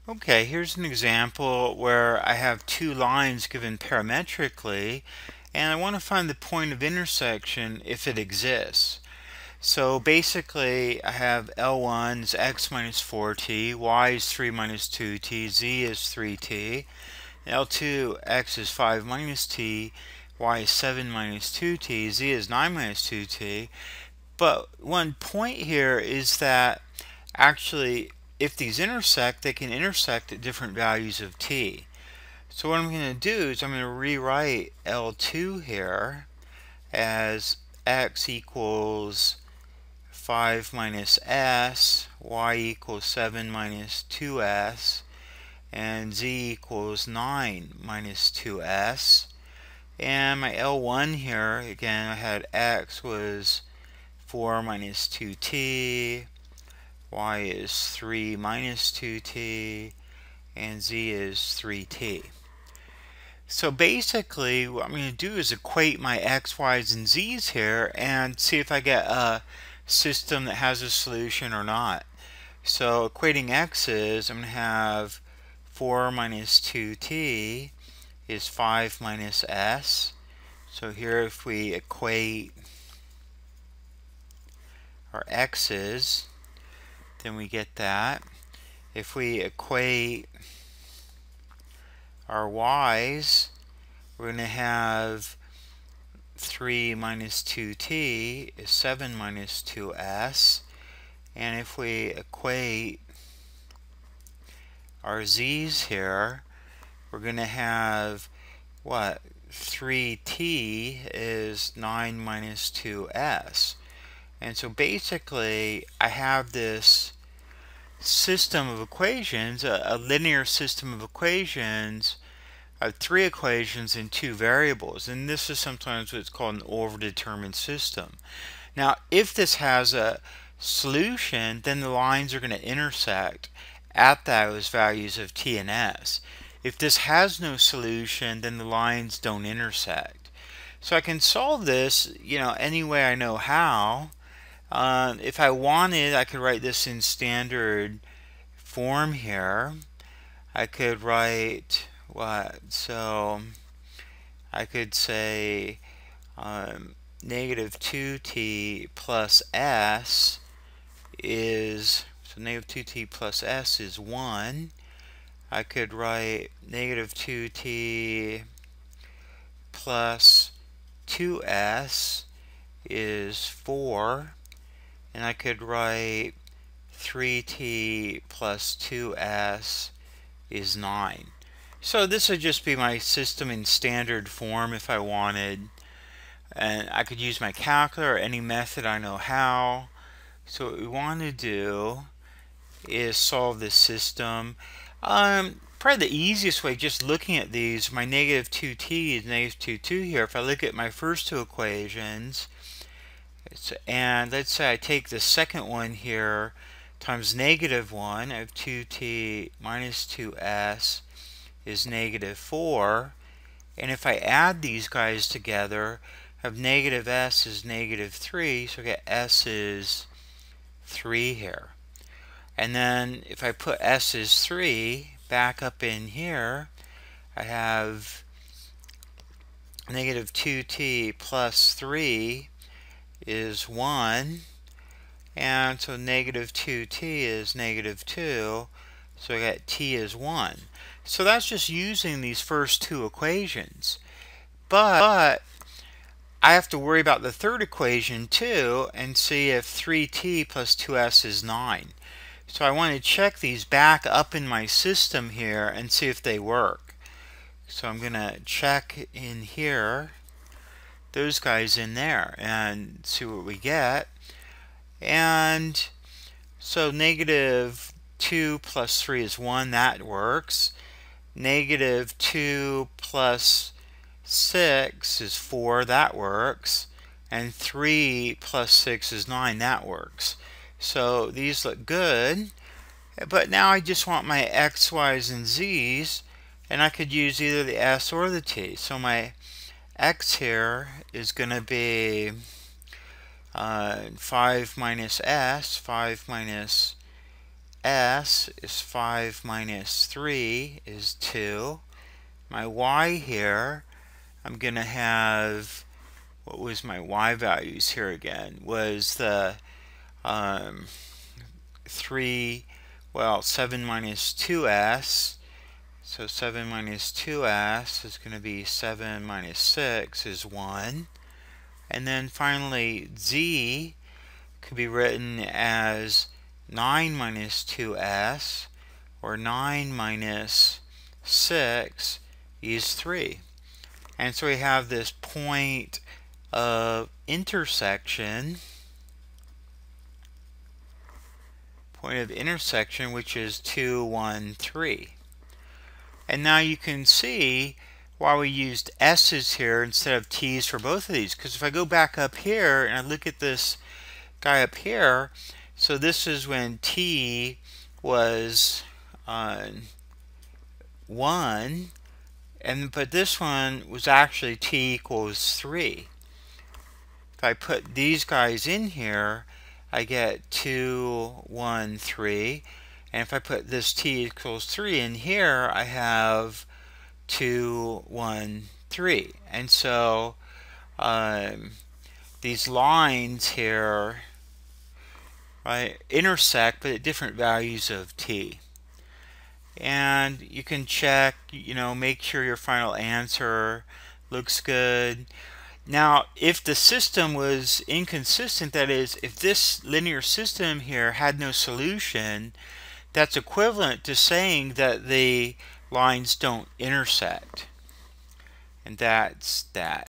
Okay, here's an example where I have two lines given parametrically, and I want to find the point of intersection if it exists. So basically, I have L1 is x minus 4t, y is 3 minus 2t, z is 3t, L2, x is 5 minus t, y is 7 minus 2t, z is 9 minus 2t. But one point here is that actually, if these intersect, they can intersect at different values of t. So what I'm going to do is I'm going to rewrite L2 here as x equals 5 minus s, y equals 7 minus 2s, and z equals 9 minus 2s. And my L1 here, again, I had x was 4 minus 2t, y is 3 minus 2t, and z is 3t. So basically what I'm going to do is equate my x, y's, and z's here and see if I get a system that has a solution or not. So equating x's, I'm going to have 4 minus 2t is 5 minus s. So here if we equate our x's, then we get that. If we equate our y's, we're going to have 3 minus 2t is 7 minus 2s. And if we equate our z's here, we're going to have what? 3t is 9 minus 2s. And so basically I have this system of equations, a linear system of equations of three equations in two variables, and this is sometimes what's called an overdetermined system. Now if this has a solution, then the lines are going to intersect at those values of t and s. If this has no solution, then the lines don't intersect. So I can solve this, any way I know how. If I wanted, I could write this in standard form here. I could write what? So I could say negative 2t plus s is, so negative 2t plus s is 1. I could write negative 2t plus 2s is 4. And I could write 3t plus 2s is 9. So this would just be my system in standard form if I wanted. And I could use my calculator or any method I know how. So what we want to do is solve this system. Probably the easiest way, just looking at these, my negative 2t is negative 2 here. If I look at my first two equations, and let's say I take the second one here times negative 1, I have 2t minus 2s is negative 4. And if I add these guys together, I have negative s is negative 3, so I get s is 3 here. And then if I put s is 3 back up in here, I have negative 2t plus 3 is 1. And so negative 2t is negative 2. So I got t is 1. So that's just using these first two equations. But I have to worry about the third equation too and see if 3t plus 2s is 9. So I want to check these back up in my system here and see if they work. So I'm going to check in here, those guys in there, and see what we get. And so negative 2 plus 3 is 1, that works. Negative 2 plus 6 is 4, that works. And 3 plus 6 is 9, that works. So these look good. But now I just want my x, y's, and z's, and I could use either the s or the t. So my x here is going to be 5 minus s, 5 minus s is 5 minus 3 is 2. My y here, I'm going to have, what was my y values here again? Was the 7 minus 2s. So 7 minus 2s is going to be 7 minus 6 is 1. And then finally, z could be written as 9 minus 2s, or 9 minus 6 is 3. And so we have this point of intersection, which is 2, 1, 3. And now you can see why we used s's here instead of t's for both of these. Because if I go back up here and I look at this guy up here, so this is when t was 1, but this one was actually t equals 3. If I put these guys in here, I get 2, 1, 3. And if I put this t equals 3 in here, I have 2, 1, 3. And so these lines here, right, intersect but at different values of t. And you can check, make sure your final answer looks good. Now, if the system was inconsistent, that is, if this linear system here had no solution, that's equivalent to saying that the lines don't intersect. And that's that.